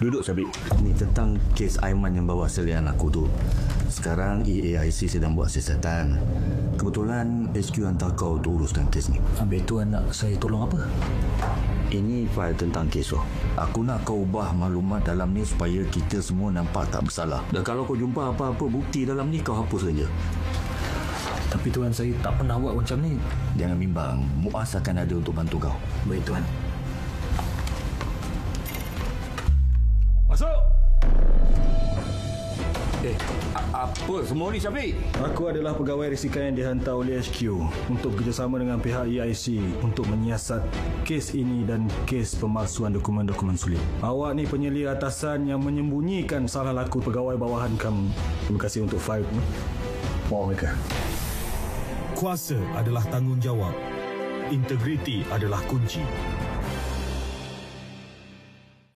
Duduk, Syabik. Ini tentang kes Aiman yang bawa selian aku tu. Sekarang EAIC sedang buat siasatan. Kebetulan SQ hantar kau untuk uruskan kes ni. Habis tu nak saya tolong apa? Ini fail tentang kes tu. Aku nak kau ubah maklumat dalam ni supaya kita semua nampak tak bersalah. Dan kalau kau jumpa apa-apa bukti dalam ni, kau hapus saja. Tapi tuan, saya tak pernah buat macam ni. Jangan bimbang. Muaz akan ada untuk bantu kau. Baik tuan. Masuk! Apa semua ni, Syafiq? Aku adalah pegawai risikan yang dihantar oleh HQ untuk bekerjasama dengan pihak EIC untuk menyiasat kes ini dan kes pemalsuan dokumen-dokumen sulit. Awak ni penyelia atasan yang menyembunyikan salah laku pegawai bawahan kamu. Terima kasih untuk fail ni. Bawa mereka. Kuasa adalah tanggungjawab. Integriti adalah kunci.